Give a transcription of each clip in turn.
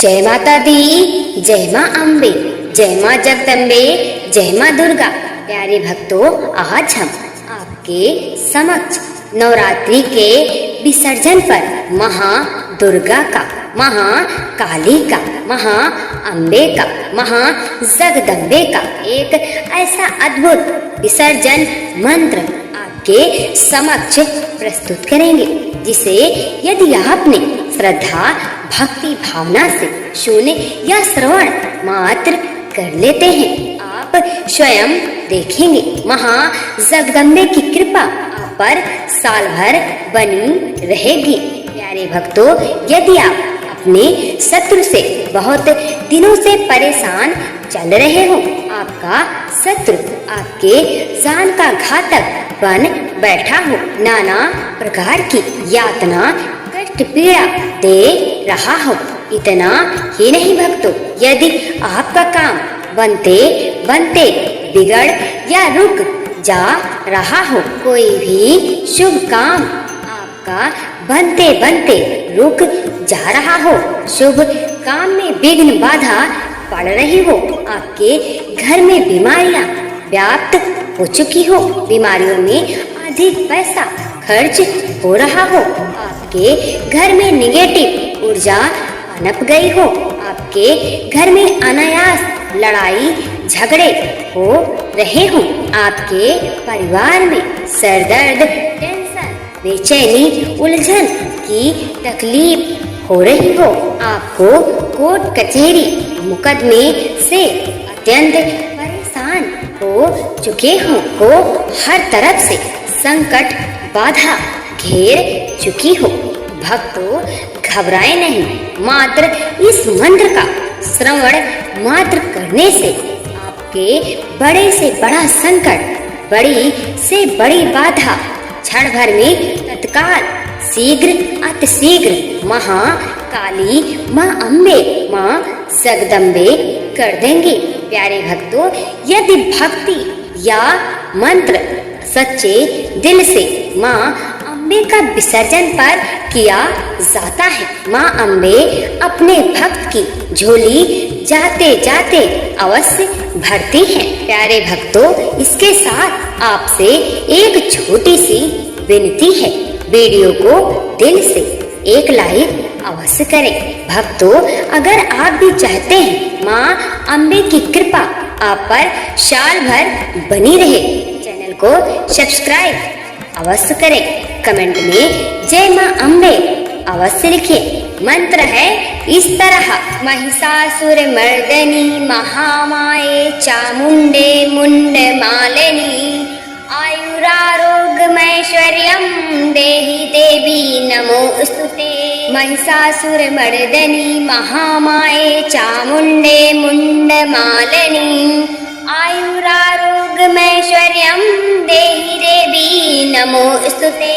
जय माता दी, जय माँ अम्बे, जय माँ जगदम्बे, जय माँ दुर्गा। प्यारे भक्तों, आज हम आपके समक्ष नवरात्रि के विसर्जन पर महादुर्गा का, महाकाली का, महाअम्बे का, महाजगदम्बे का एक ऐसा अद्भुत विसर्जन मंत्र आपके समक्ष प्रस्तुत करेंगे, जिसे यदि आपने श्रद्धा भक्ति भावना से सुने या श्रवण मात्र कर लेते हैं, आप स्वयं देखेंगे महाजगदम्बे की कृपा आप पर साल भर बनी रहेगी। प्यारे भक्तों, यदि आप अपने शत्रु से बहुत दिनों से परेशान चल रहे हो, आपका शत्रु आपके जान का घातक बन बैठा हो, नाना प्रकार की यातना कष्ट पीड़ा दे रहा हो, इतना ही नहीं भक्तों, यदि आपका काम बनते बनते बिगड़ या रुक जा रहा हो, कोई भी शुभ काम आपका बनते बनते रुक जा रहा हो, शुभ काम में विघ्न बाधा पड़ रही हो, आपके घर में बीमारियां व्याप्त हो चुकी हो, बीमारियों में अधिक पैसा खर्च हो रहा हो, आपके घर में निगेटिव ऊर्जा पनप गई हो, आपके घर में अनायास लड़ाई झगड़े हो रहे हो, आपके परिवार में सरदर्द, टेंशन, बेचैनी, उलझन की तकलीफ हो रही हो, आपको कोर्ट कचहरी मुकदमे से अत्यंत परेशान हो चुके हो, हर तरफ से संकट बाधा घेर चुकी हो। भक्तों, घबराए नहीं, मात्र इस मंत्र का श्रवण मात्र करने से आपके बड़े से बड़ा संकट, बड़ी से बड़ी बाधा क्षण भर में तत्काल शीघ्र अतिशीघ्र महाकाली, माँ अम्बे, माँ जगदम्बे कर देंगे। प्यारे भक्तों, यदि भक्ति या मंत्र सच्चे दिल से माँ अम्बे का विसर्जन पर किया जाता है, माँ अम्बे अपने भक्त की झोली जाते जाते अवश्य भरती है। प्यारे भक्तों, इसके साथ आपसे एक छोटी सी विनती है, वीडियो को दिल से एक लाइक अवश्य करें। भक्तों, अगर आप भी चाहते हैं माँ अम्बे की कृपा आप पर साल भर बनी रहे, चैनल को सब्सक्राइब अवश्य करें, कमेंट में जय माँ अम्बे अवश्य लिखें। मंत्र है इस तरह, महिषासुर मर्दनी महामाये चामुंडे मुंड मालिनी, आयुरारोग्यमैश्वर्यं देहि देवी नमोस्तुते। महिषासुर मर्दनी महामाये चामुंडे मुंड मालिनी, आयुरारोग्यमैश्वर्यं देहि देवी नमोस्तुते।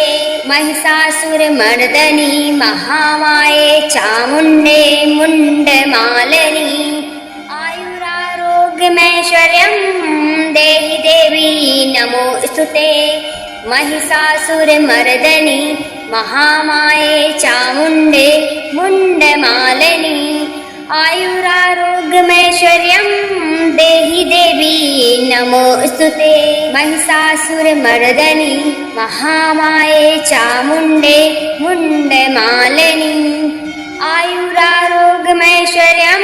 महिषासुर मर्दनी महामाये चामुंडे मुंड मालिनी, आयुरारोग्यमैश्वर्यं देहि देवी नमोस्तुते। महिषासुर मर्दनी महामाये चामुंडे मुंड मालिनी, आयुरारोग्यमैश्वर्यं देहि देवी नमोस्तुते। महिषासुर मर्दनी महामाये चामुंडे मुंड मालिनी, आयुरारोग्यमैश्वर्यं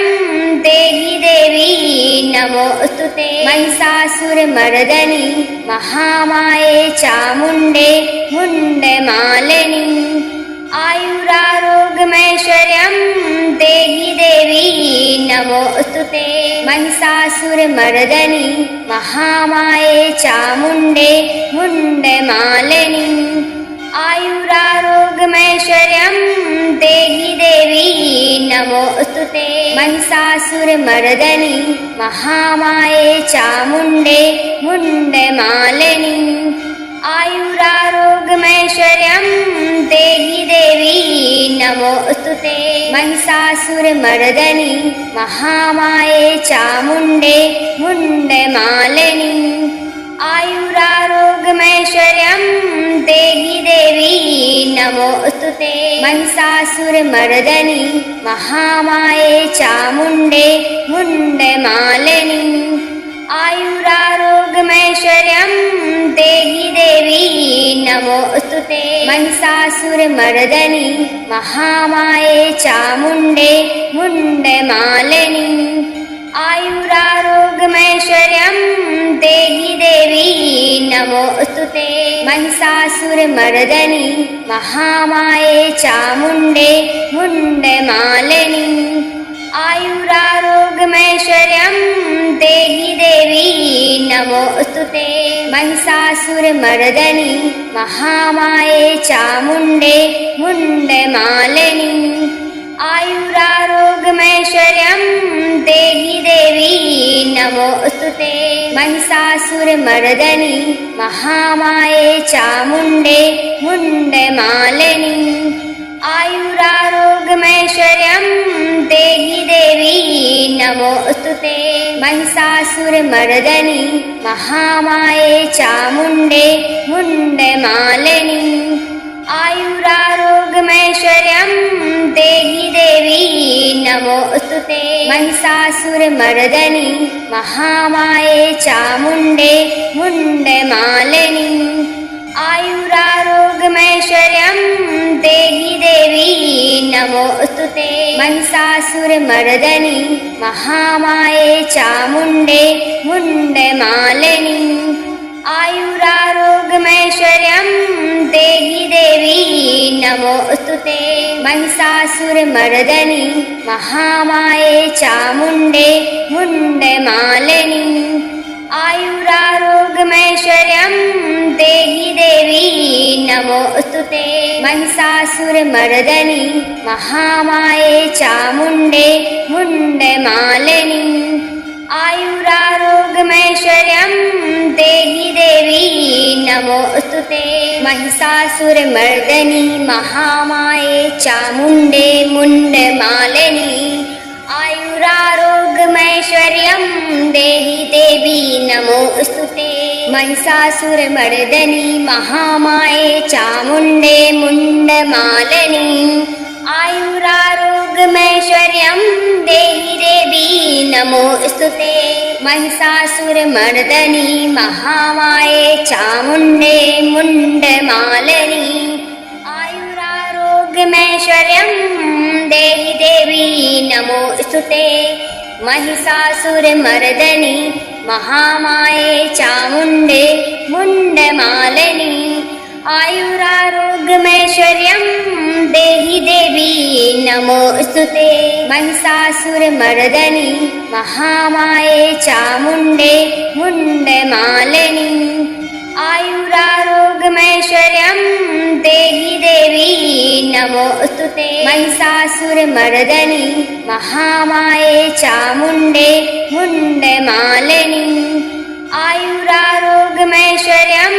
देहि देवी नमोस्तुते। महिषासुर मर्दनी महामाये चामुंडे मुंड मालिनी, आयुरारोग्यमैश्वर्यं देहि देवी नमोस्तुते। महिषासुर मर्दनी महामाये चामुंडे मुंड मालिनी, आयुरारोग्यमैश्वर्यं देहि देवी नमोस्तुते। महिषासुर मर्दनी महामाये चामुंडे मुंड मालिनी, आयुरारोग्यमैश्वर्यं देहि देवी नमोस्तुते। महिषासुर मर्दनी महामाये चामुंडे मुंड मालिनी, आयुरारोग्यमैश्वर्यं देहि देवी नमोस्तुते। नमोस्तुते महिषासुरमर्दनि महामाये चामुण्डे मुण्डमालिनि आयुरारोग्यमैश्वर्यं देहि देवी नमोस्तुते महिषासुरमर्दनि महामाये चामुण्डे मुण्डमालिनि आयुरारोग्यमैश्वर्यं देहि देवी नमोस्तुते महिषासुरमर्दनि महामाये चामुण्डे मुण्डमालिनि आयुरारोग्यमैश्वर्यं देहि देवी नमोस्तुते महिषासुरमर्दनि महामाये चामुण्डे मुण्डमालिनि आयुरारोग्यमैश्वर्यं देहि देवी नमोस्तुते महिषासुरमर्दनि महामाये चामुण्डे मुण्डमालिनि आयुरारोग्यमैश्वर्यं देहि देवी नमोस्तुते महिषासुरमर्दनि महामाये चामुण्डे मुण्डमालिनि आयुरारोग्यमैश्वर्यं देहि देवी नमोस्तुते महिषासुरमर्दनि महामाये चामुण्डे मुण्डमालिनि आयुरारोग्यमैश्वर्यं देहि देवी नमोस्तुते महिषासुरमर्दनि महामाये चामुण्डे मुण्डमालिनि आयुरारोग्यमैश्वर्यं देहि देवी नमोस्तुते महिषासुरमर्दनि महामाये चामुण्डे मुण्डमालिनि आयुरारोग्यमैश्वर्यं देहि देवी नमोस्तुते महिषासुरमर्दनि महामाये चामुण्डे मुण्डमालिनि आयुरारोग्यमैश्वर्यं देहि देवी नमोस्तुते महिषासुरमर्दनि महामाये चामुण्डे मुण्डमालिनि आयुरारोग्यमैश्वर्यं देहि देवी नमोस्तुते महिषासुरमर्दनि महामाये चामुण्डे मुण्डमालिनि आयुरारोग्यमैश्वर्यं देहि देवी नमोस्तुते महिषासुरमर्दनि महामाये चामुण्डे मुण्डमालिनि आयुरारोग्यमैश्वर्यं देहि देवी नमोस्तुते महिषासुरमर्दनि महामाये चामुण्डे मुण्डमालिनि आयुरारोग्यमैश्वर्यं देहि देवी नमोस्तुते महिषासुरमर्दनि महामाये चामुण्डे मुण्डमालिनि आयुरारोग्यमैश्वर्यं देहि देवी नमोस्तुते महिषासुरमर्दनि महामाये चामुण्डे मुण्डमालिनि आयुरारोग्यमैश्वर्यं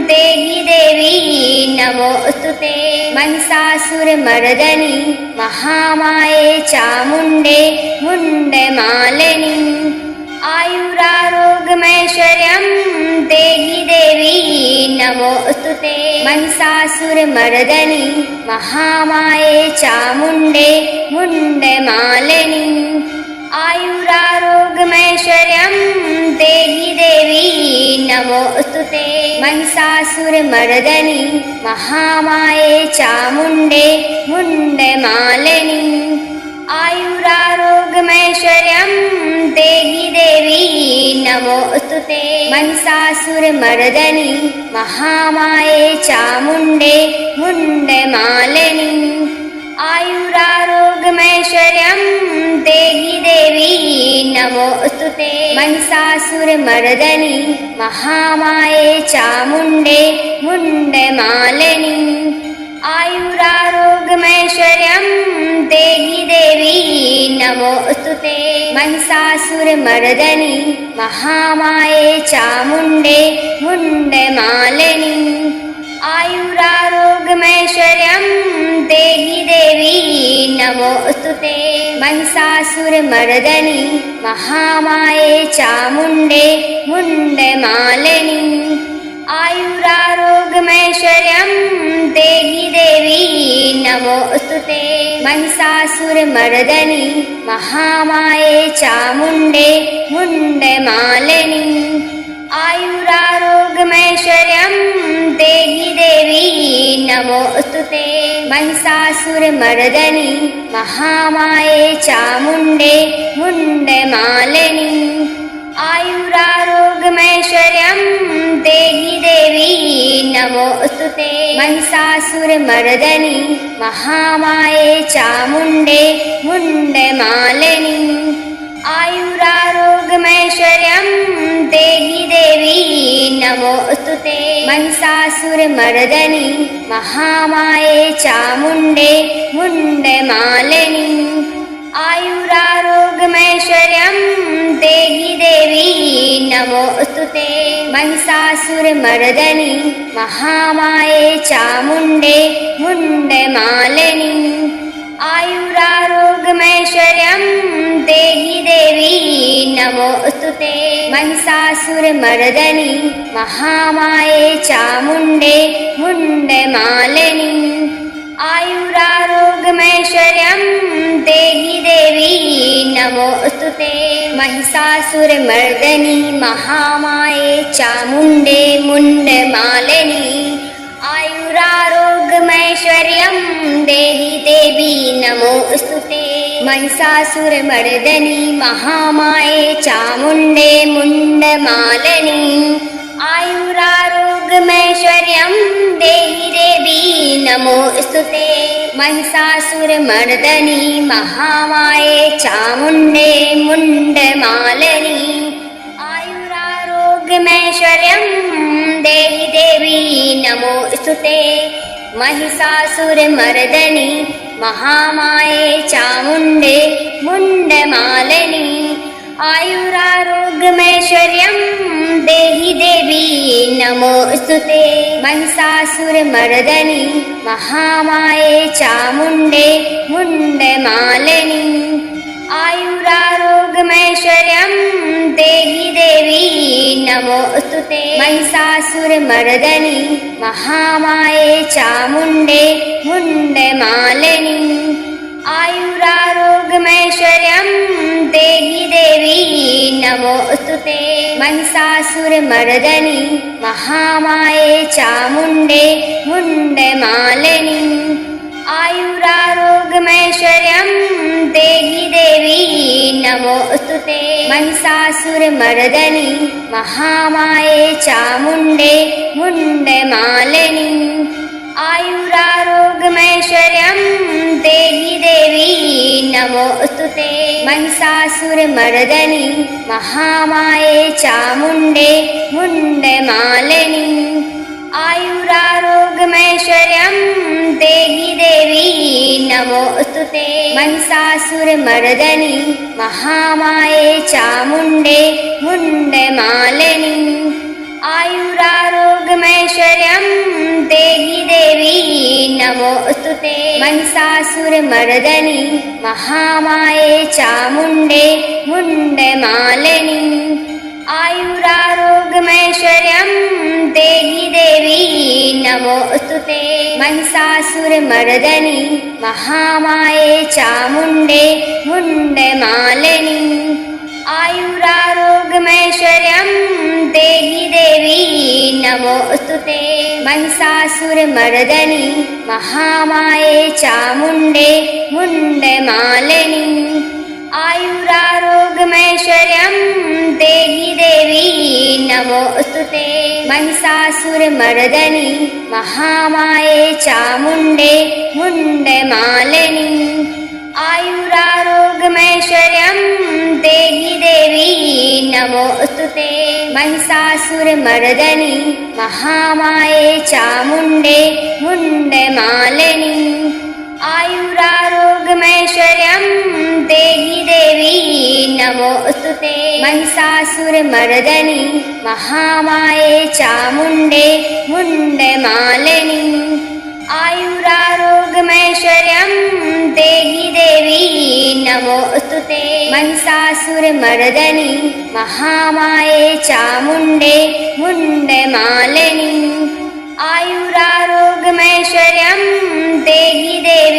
देहि देवी नमोस्तुते महिषासुरमर्दनि महामाये चामुण्डे मुण्डमालिनि आयुरारोग्यमैश्वर्यं देहि देवी नमोस्तुते महिषासुरमर्दनि महामाये चामुण्डे मुण्डमालिनि आयुरारोग्यमैश्वर्यं देहि देवी नमोस्तुते महिषासुरमर्दनि महामाये चामुण्डे मुण्डमालिनि आयुरारोग्यमैश्वर्यं देहि देवी नमोस्तुते महिषासुरमर्दनि महामाये चामुण्डे मुण्डमालिनि आयुरारोग्यमैश्वर्यं देहि देवी नमोस्तुते महिषासुरमर्दनि महामाये चामुण्डे मुण्डमालिनि आयुरारोग्यमैश्वर्यं देहि देवी नमोस्तुते महिषासुरमर्दनि महामाये चामुण्डे मुण्डमालिनि आयुरारोग्यमैश्वर्यं देहि देवी नमोस्तुते महिषासुरमर्दनि महामाये चामुण्डे मुण्डमालिनि आयुरारोग्यमैश्वर्यं देहि देवी नमोऽस्तुते। महिषासुरमर्दनि महामाये चामुण्डे मुण्डमालिनि आयुरारोग्यमैश्वर्यं देहि देवी नमोऽस्तुते। महिषासुरमर्दनि महामाये चामुण्डे मुण्डमालिनि आयुरारोग्यमैश्वर्यं देहि देवी नमोऽस्तुते। महिषासुरमर्दनि महामाये चामुण्डे मुण्डमालिनि आयुरारोग्यमैश्वर्यं देहि देवी नमोऽस्तुते। महिषासुरमर्दनि महामाये चामुण्डे मुण्डमालिनि आयुरारोग्यमैश्वर्यं देहि देवी नमोऽस्तुते। महिषासुरमर्दनि महामाये चामुण्डे मुण्डमालिनि आयुरारोग्यमैश्वर्यं देहि देवी नमोऽस्तुते। महिषासुरमर्दनि महामाये चामुण्डे मुण्डमालिनि आयुरारोग्यमैश्वर्यं देहि देवी नमोऽस्तुते। महिषासुरमर्दनि महामाये चामुण्डे मुण्डमालिनि आयुरारोग्यमैश्वर्यं देहि देवी नमोऽस्तुते। महिषासुरमर्दनि महामाये चामुण्डे मुण्डमालिनि आयुरारोग्यमैश्वर्यं देहि देवी नमोऽस्तुते। महिषासुरमर्दनि महामाये चामुण्डे मुण्डमालिनि आयुरारोग्यमैश्वर्यं देहि देवी नमोऽस्तुते। महिषासुरमर्दनि महामाये चामुण्डे मुण्डमालिनि आयुरारोग्यमैश्वर्यं देहि देवी नमोऽस्तुते। महिषासुरमर्दनि महामाये चामुण्डे मुण्डमालिनि आयुरारोग्यमैश्वर्यं देहि देवी नमोऽस्तुते। महिषासुरमर्दनि महामाये चामुण्डे मुण्डमालिनि आयुरारोग्यमैश्वर्यं देहि देवी नमोऽस्तुते। महिषासुरमर्दनि महामाये चामुण्डे मुण्डमालिनि आयुरारोग्यमैश्वर्यं देहि देवी नमोऽस्तुते। महिषासुरमर्दनि महामाये चामुण्डे मुण्डमालिनि आयुरारोग्यमैश्वर्यं देहि देवी नमोऽस्तुते। महिषासुरमर्दनि महामाये चामुण्डे मुण्डमालिनि आयुरारोग्यमैश्वर्यं देहि देवी नमोऽस्तुते। महिषासुरमर्दनि महामाये चामुण्डे मुण्डमालिनि आयुरारोग्यमैश्वर्यं देहि देवी नमोऽस्तुते। महिषासुरमर्दनि महामाये चामुण्डे मुण्डमालिनि आयुरारोग्यमैश्वर्यं देहि देवी नमोऽस्तुते। महिषासुरमर्दनि महामाये चामुण्डे मुण्डमालिनि आयुरारोग्यमैश्वर्यं देहि देवी नमोऽस्तुते। महिषासुरमर्दनि महामाये चामुण्डे मुण्डमालिनि आयुरारोग्यमैश्वर्यं देहि देवी नमोऽस्तुते। महिषासुरमर्दनि महामाये चामुण्डे मुण्डमालिनि आयुरारोग्यमैश्वर्यं देहि देवी नमोऽस्तुते। महिषासुरमर्दनि महामाये चामुण्डे मुण्डमालिनि आयुरारोग्यमैश्वर्यं देहि देवी नमोऽस्तुते। महिषासुरमर्दनि महामाये चामुण्डे मुण्डमालिनि आयुरारोग्यमैश्वर्यं देहि देवी नमोऽस्तुते। महिषासुरमर्दनि महामाये चामुण्डे मुण्डमालिनि आयुरारोग्यमैश्वर्यं देहि देवी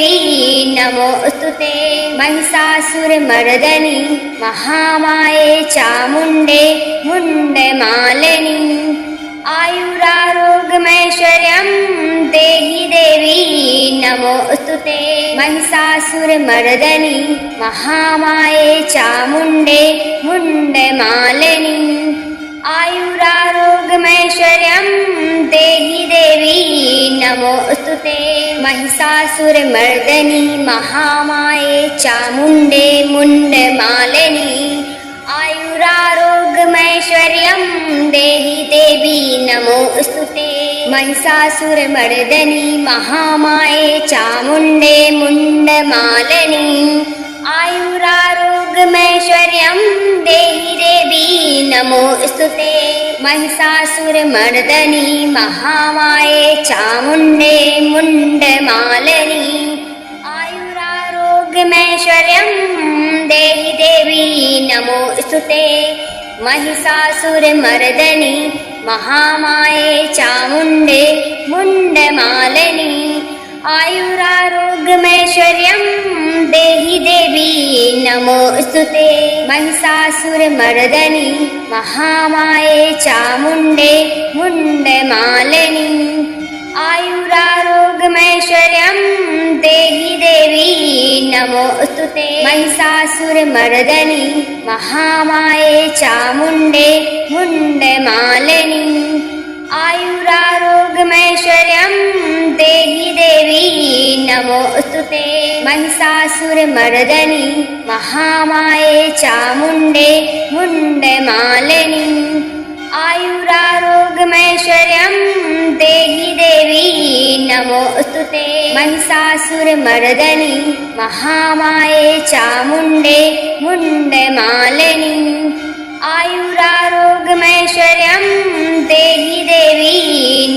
नमोऽस्तुते महिषासुरमर्दनि महामाये चामुण्डे मुण्डमालिनि आयुरारोग्यमैश्वर्यं देहि देवी नमोऽस्तुते महिषासुरमर्दनि महामाये चामुण्डे मुण्डमालिनि आयुरारोग्यमैश्वर्यं देहि देवी नमोऽस्तुते महिषासुरमर्दनि महामाये चामुण्डे मुण्डमालिनि आयुरारोग्यमैश्वर्यं देहि देवी नमोऽस्तुते महिषासुरमर्दनि महामाये चामुण्डे मुण्डमालिनि आयुरारोग्यमैश्वर्यं देहि देवी नमोऽस्तुते महिषासुरमर्दनि महामाये चामुण्डे मुण्डमालिनि आयुरारोग्यमैश्वर्यं देहि देवी नमोऽस्तुते महिषासुरमर्दनि महामाये चामुण्डे मुण्डमालिनि आयुरारोग्यमैश्वर्यं देहि देवी नमोऽस्तुते महिषासुरमर्दनि महामाये चामुण्डे मुण्डमालिनि आयुरारोग्यमैश्वर्यं देहि देवी नमोऽस्तुते महिषासुरमर्दनि महामाये चामुण्डे मुण्डमालिनि आयुरारोग्यमैश्वर्यं देहि देवी नमोऽस्तुते महिषासुरमर्दनि महामाये चामुण्डे मुण्डमालिनि आयुरारोग्यमैश्वर्यं देहि देवी नमोऽस्तुते महिषासुरमर्दनि महामाये चामुण्डे मुण्डमालिनि आयुरारोग्यमैश्वर्यं देहि देवी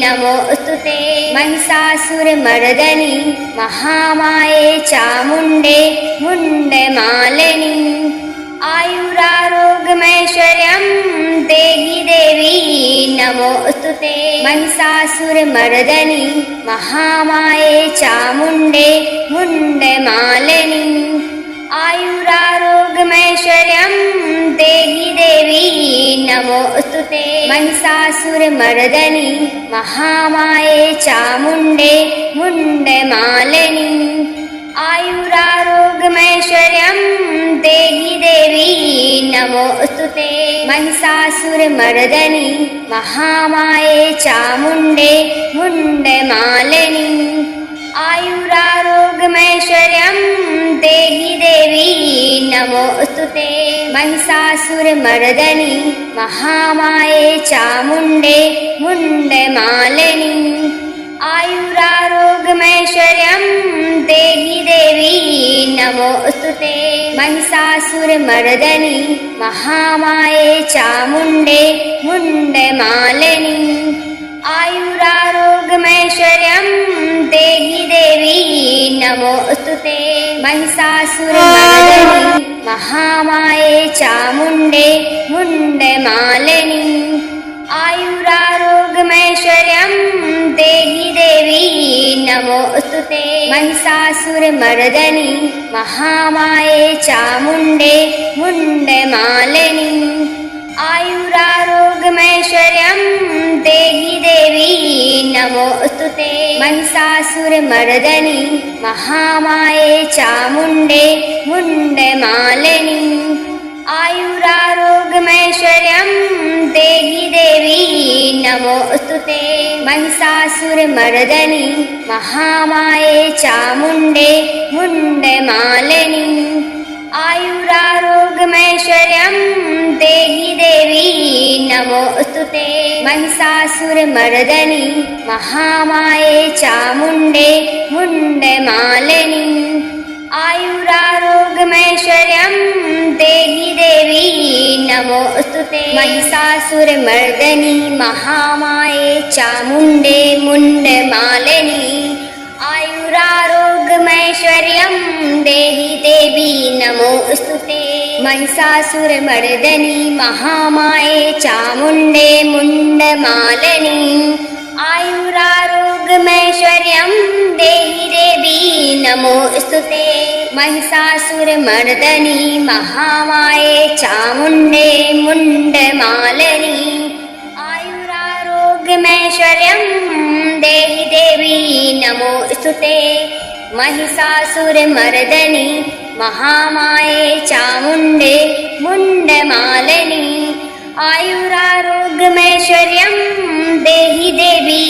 नमोऽस्तुते महिषासुरमर्दनि महामाये चामुण्डे मुण्डमालिनि आयुरारोग्यमैश्वर्यं देहि देवी नमोऽस्तुते महिषासुरमर्दनि महामाये चामुण्डे मुण्डमालिनि आयुरारोग्यमैश्वर्यं देहि देवी नमोऽस्तुते महिषासुरमर्दनि महामाये चामुण्डे मुण्डमालिनि आयुरारोग्यमैश्वर्यं देहि देवी नमोऽस्तुते महिषासुरमर्दनि महामाये चामुण्डे मुण्डमालिनि आयुरारोग्यमैश्वर्यं देहि देवी नमोऽस्तुते महिषासुरमर्दनि महामाये चामुण्डे मुण्डमालिनि आयुरारोग्यमैश्वर्यं देहि देवी नमोऽस्तुते महिषासुरमर्दनि महामाये चामुण्डे मुण्डमालिनि आयुरारोग्यमैश्वर्यं देहि देवी नमोऽस्तुते महिषासुरमर्दनि महामाये चामुण्डे मुण्डमालिनि आयुरारोग्यमैश्वर्यं देहि देवी नमोऽस्तुते महिषासुरमर्दनि महामाये चामुण्डे मुण्डमालिनि आयुरारोग्यमैश्वर्यं देहि देवी नमोऽस्तुते महिषासुरमर्दनि महामाये चामुण्डे मुण्डमालिनि आयुरारोग्यमैश्वर्यं देहि देवी नमोऽस्तुते महिषासुरमर्दनि महामाये चामुण्डे मुण्डमालिनि आयुरारोग्यमैश्वर्यं देहि देवी नमोऽस्तुते महिषासुरमर्दनि महामाये चामुण्डे मुण्डमालिनि आयुरारोग्यमैश्वर्यं देहि देवी नमोऽस्तुते महिषासुरमर्दनि महामाये चामुण्डे मुण्डमालिनि आयुरारोग्यमैश्वर्यं देहि देवी नमोऽस्तुते महिषासुरमर्दनि महामाये चामुण्डे मुण्डमालिनि आयुरारोग्यमैश्वर्यं देहि देवी नमोऽस्तुते महिषासुरमर्दनी महामाये चामुण्डे मुण्डमालिनी आयुरारोग्यमैश्वर्यं देहि देवी नमोऽस्तुते महिषासुरमर्दनी महामाये चामुण्डे मुण्डमालिनी आयुरारोग्यमैश्वर्यं देहि देवी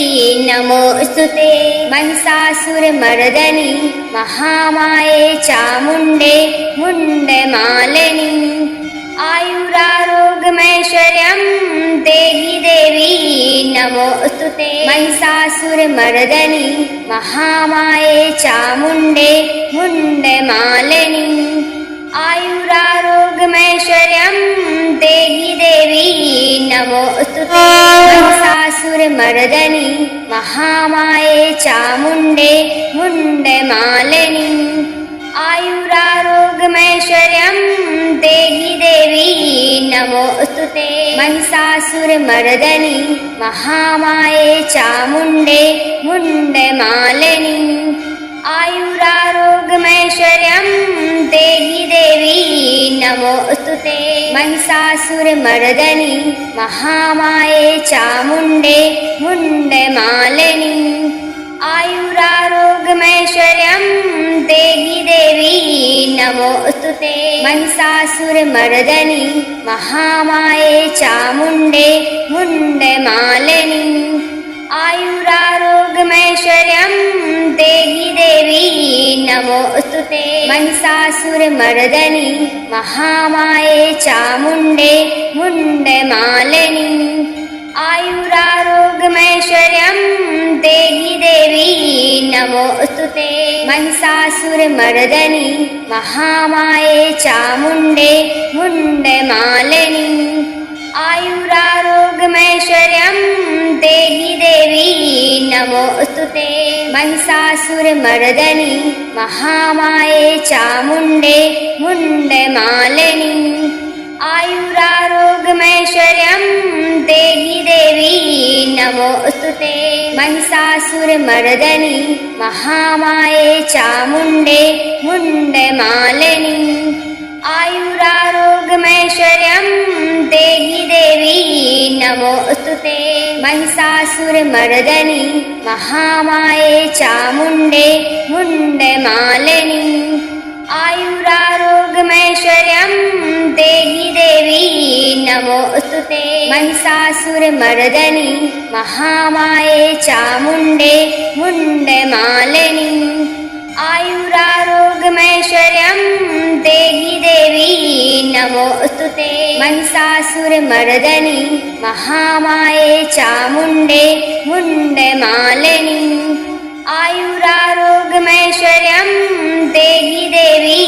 नमोऽस्तुते महिषासुरमर्दनी महामाये चामुण्डे मुण्डमालिनी आयुरारोग्यमैश्वर्यं देहि देवी नमोऽस्तुते महिषासुरमर्दनी महामाये चामुण्डे मुण्डमालिनी आयुरारोग्यमैश्वर्यं देहि देवी नमोऽस्तुते महिषासुरमर्दनी महामाये चामुण्डे मुण्डमालिनी आयुरारोग्यमैश्वर्यं देहि देवी नमोऽस्तुते महिषासुरमर्दनी महामाये चामुण्डे मुण्डमालिनी आयुरारोग्यमैश्वर्यं देहि देवी नमोऽस्तुते महिषासुरमर्दनी महामाये चामुण्डे मुण्डमालिनी आयुरारोग्यमैश्वर्यं देहि देवी नमोऽस्तुते महिषासुरमर्दनी महामाये चामुण्डे मुण्डमालिनी आयुरारोग्यमैश्वर्यं देहि देवी नमोऽस्तुते महिषासुरमर्दनी महामाये चामुण्डे मुण्डमालिनी आयुरारोग्यमैश्वर्यं देहि देवी नमोऽस्तुते महिषासुरमर्दनी महामाये चामुण्डे मुण्डमालिनी आयुरारोग्यमैश्वर्यं देहि देवी नमोऽस्तुते महिषासुरमर्दनी महामाये चामुण्डे मुण्डमालिनी आयुरारोग्यमैश्वर्यं देहि देवी नमोऽस्तुते महिषासुरमर्दनी महामाये चामुण्डे मुण्डमालिनी आयुरारोग्यमैश्वर्यं देहि देवी नमोऽस्तुते महिषासुरमर्दनी महामाये चामुण्डे मुण्डमालिनी आयुरारोग्यमैश्वर्यं देहि देवी नमोऽस्तुते महिषासुरमर्दनी महामाये चामुण्डे मुण्डमालिनी आयुरारोग्यमैश्वर्यं देहि देवी नमोऽस्तुते महिषासुरमर्दनी महामाये चामुण्डे मुण्डमालिनी आयुरारोग्यमैश्वर्यं देहि देवी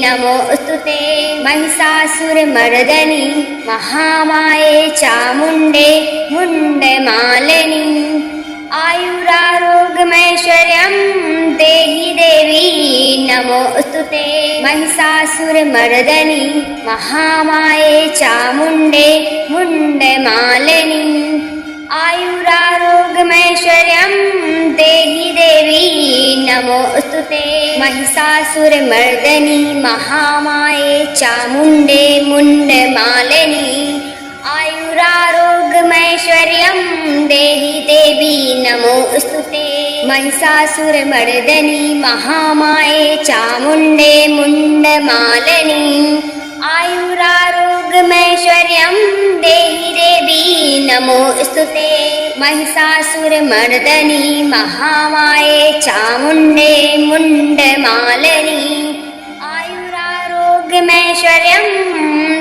नमोऽस्तुते महिषासुरमर्दनी महामाये चामुण्डे मुण्डमालिनी आयुरारोग्यमैश्वर्यं देहि देवी नमोऽस्तुते महिषासुरमर्दनी महामाये चामुण्डे मुण्डमालिनी आयुरारोग्यमैश्वर्यं देहि देवी नमोऽस्तुते महिषासुरमर्दनी महामाये चामुण्डे मुण्डमालिनी आयुरारोग्यमैश्वर्यं देहि देवी नमोऽस्तुते महिषासुरमर्दनी महामाये चामुण्डे मुण्डमालिनी आयुरारोग्यमैश्वर्यं देहि देवी नमोऽस्तुते महिषासुरमर्दनी महामाये चामुण्डे मुण्डमालिनी आयुरारोग्यमैश्वर्यं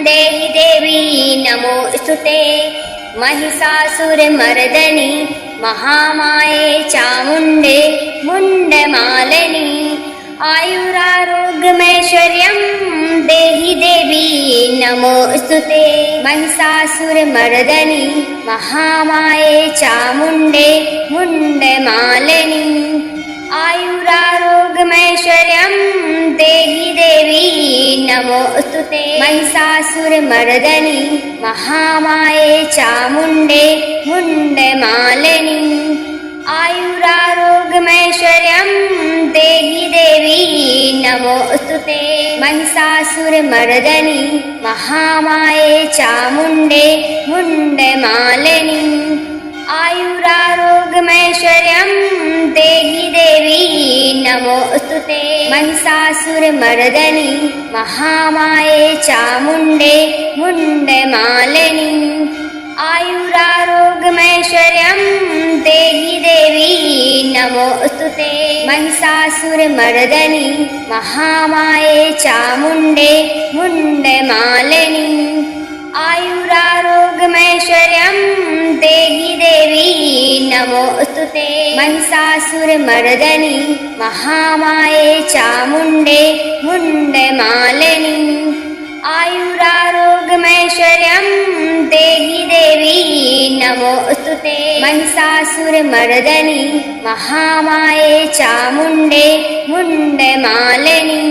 देहि देवी नमोऽस्तुते महिषासुरमर्दनी महामाये चामुण्डे मुण्डमालिनी आयुरारोग्यमैश्वर्यं देहि देवी नमोऽस्तुते महिषासुरमर्दनी महामाये चामुण्डे मुण्डमालिनी आयुरारोग्यमैश्वर्यं देहि देवी नमोऽस्तुते महिषासुरमर्दनी महामाये चामुण्डे मुण्डमालिनी आयुरारोग्यमैश्वर्यं देहि देवी नमोऽस्तुते महिषासुरमर्दनि महामाये चामुण्डे मुण्डमालिनि आयुरारोग्यमैश्वर्यं देहि देवी नमोस्तुते महिषासुरमर्दनि महामाये चामुण्डे मुण्डमालिनि आयुरारोग्यमैश्वर्यं देहि देवी नमोस्तुते महिषासुरमर्दनि महामाये चामुण्डे मुण्डमालिनि आयुरारोग्यमैश्वर्यं देहि देवी नमोस्तुते महिषासुरमर्दनि महामाये चामुण्डे मुण्डमालिनि आयुरारोग्यमैश्वर्यं देहि देवी नमोस्तुते महिषासुरमर्दनि महामाये चामुण्डे मुण्डमालिनि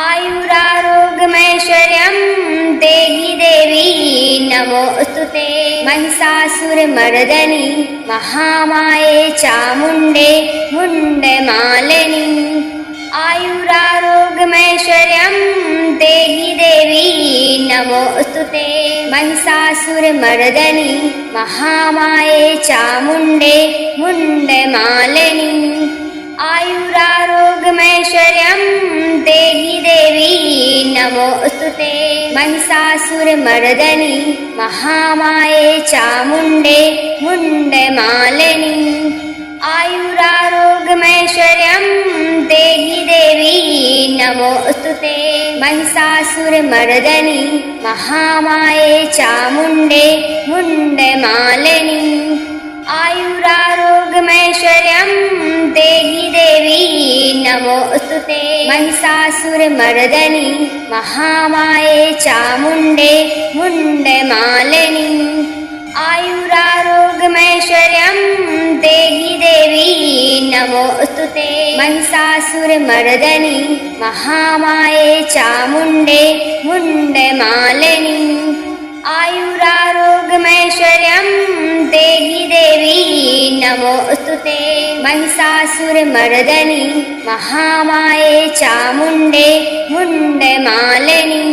आयुरारोग्यमैश्वर्यं देहि देवी नमोस्तुते महिषासुरमर्दनि महामाये चामुण्डे मुण्डमालिनि आयुरारोग्यमैश्वर्यं देहि देवी नमोस्तुते महिषासुरमर्दनि महामाये चामुण्डे मुण्डमालिनि आयुरारोग्यमैश्वर्यं देहि देवी नमोस्तुते महिषासुरमर्दनि महामाये चामुण्डे मुण्डमालिनि आयुरारोग्यमैश्वर्यं देहि देवी नमोस्तुते महिषासुरमर्दनि महामाये चामुण्डे मुण्डमालिनि आयुरारोग्यमैश्वर्यं देहि देवी नमोस्तुते महिषासुरमर्दनि महामाये चामुण्डे मुण्डमालिनि आयुरारोग्यमैश्वर्यं देहि देवी नमोस्तुते महिषासुरमर्दनि महामाये चामुण्डे मुण्डमालिनि आयुरारोग्यमैश्वर्यं देहि देवी नमोस्तुते महिषासुरमर्दनि महामाये चामुण्डे मुण्डमालिनि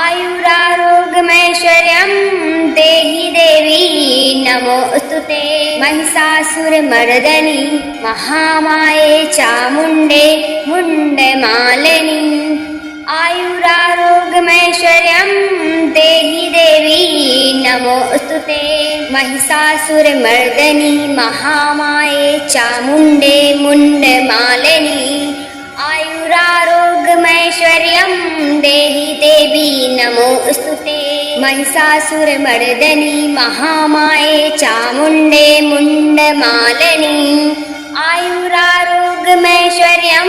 आयुरारोग्यमैश्वर्यं देहि देवी नमोस्तुते महिषासुरमर्दनि महामाये चामुण्डे मुण्डमालिनि आयुरारोग्यमैश्वर्यं देहि देवी नमोस्तुते महिषासुरमर्दनि महामाये चामुण्डे मुण्डमालिनि आयुरारोग्यमैश्वर्यं देहि देवी नमोस्तुते महिषासुरमर्दनि महामाये चामुण्डे मुण्डमालिनि आयुरारोग्यमैश्वर्यं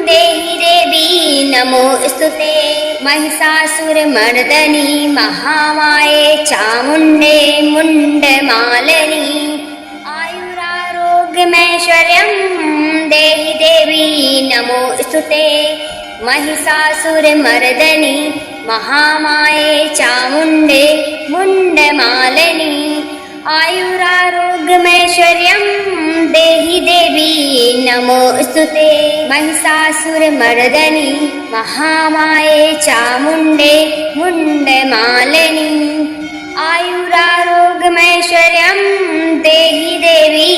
देहि देवी नमोस्तुते महिषासुरमर्दनि महामाये चामुण्डे मुण्डमालिनि आयुरारोग्यमैश्वर्यं देहि देवी नमोस्तुते महिषासुरमर्दनि महामाये चामुण्डे मुण्डमालिनि आयुरारोग्यमैश्वर्यं देहि देवी नमोस्तुते महिषासुरमर्दनि महामाये चामुण्डे मुण्डमालिनि आयुरारोग्यमैश्वर्यं देहि देवी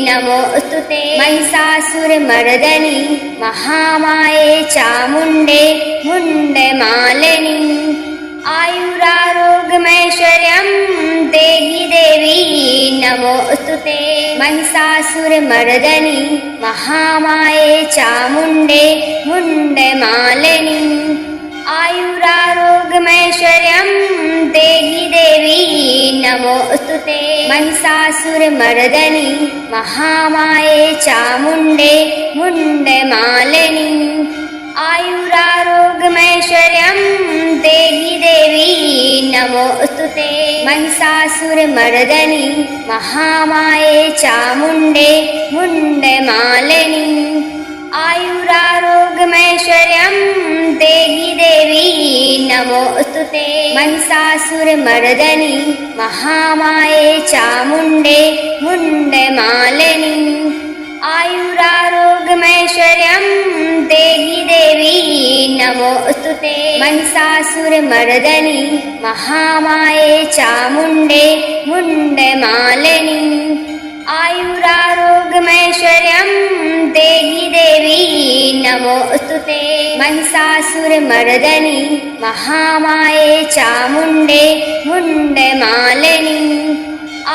नमोस्तुते महिषासुरमर्दनि महामाये चामुण्डे मुण्डमालिनि आयुरारोग्यमैश्वर्यं देहि देवी नमोस्तुते महिषासुरमर्दनि महामाये चामुण्डे मुण्डमालिनि आयुरारोग्यमैश्वर्यं देहि देवी नमोस्तुते महिषासुरमर्दनि महामाये चामुण्डे मुण्डमालिनि आयुरारोग्यमैश्वर्यं देहि देवी नमोस्तुते महिषासुरमर्दनि महामाये चामुण्डे मुण्डमालिनि आयुरारोग्यमैश्वर्यं देहि देवी नमोस्तुते महिषासुरमर्दनि महामाये चामुण्डे मुण्डमालिनि आयुरारोग्यमैश्वर्यं देहि देवी नमोस्तुते नमोऽस्तुते महिषासुरमर्दनि महामाये चामुण्डे मुण्डमालिनि आयुरारोग्यमैश्वर्यं देहि देवी नमोऽस्तुते महिषासुरमर्दनि महामाये चामुण्डे मुण्डमालिनि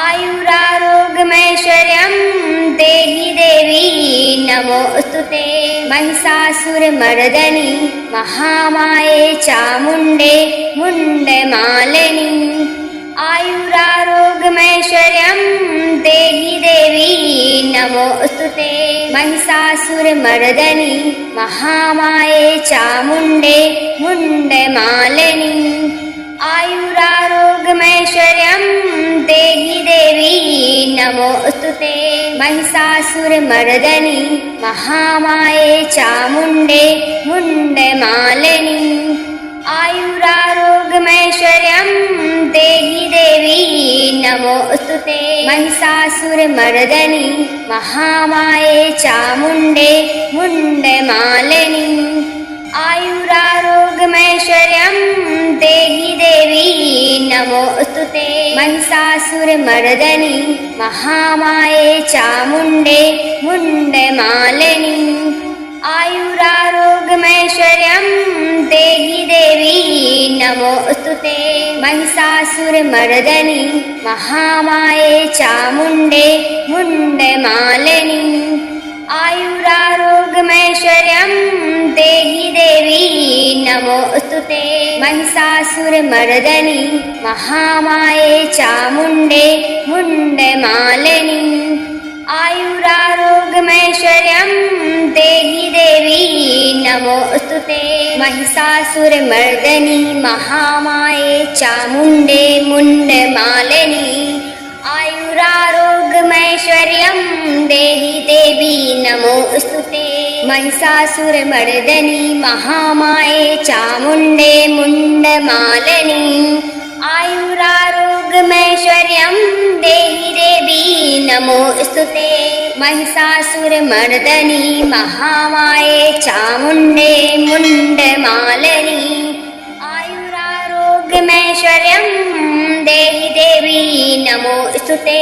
आयुरारोग्यमैश्वर्यं देहि देवी नमोऽस्तुते महिषासुरमर्दनि महामाये चामुण्डे मुण्डमालिनि आयुरारोग्यमैश्वर्यं देहि देवी नमोऽस्तुते महिषासुरमर्दनि महामाये चामुण्डे मुण्डमालिनि आयुरारोग्यमैश्वर्यं देहि देवी नमोऽस्तुते महिषासुरमर्दनि महामाये चामुण्डे मुण्डमालिनि आयुरारोग्यमैश्वर्यं देहि देवी नमोऽस्तुते महिषासुरमर्दनि महामाये चामुण्डे मुण्डमालिनि आयुरारोग्यमैश्वर्यं देहि देवी नमोऽस्तुते महिषासुरमर्दनि महामाये चामुण्डे मुण्डमालिनि आयुरारोग्यमैश्वर्यं देहि देवी नमोऽस्तुते महिषासुरमर्दनि महामाये चामुण्डे मुण्डमालिनि आयुरारोग्यमैश्वर्यं देहि देवी नमोऽस्तुते महिषासुरमर्दनि महामाये चामुण्डे मुण्डमालिनि आयुरारोग्यमैश्वर्यं देहि देवी नमोऽस्तुते महिषासुरमर्दनि महामाये चामुण्डे मुण्डमालिनि आयुरारोग्यमैश्वर्यं देहि देवी नमोऽस्तुते महिषासुरमर्दनि महामाये चामुण्डे मुण्डमालिनि आयुरारोग्यमैश्वर्यं देहि देवी नमोऽस्तुते महिषासुरमर्दनि महामाये चामुण्डे मुण्डमालिनि आयुरारोग्यमैश्वर्यं देहि देवी नमोऽस्तुते।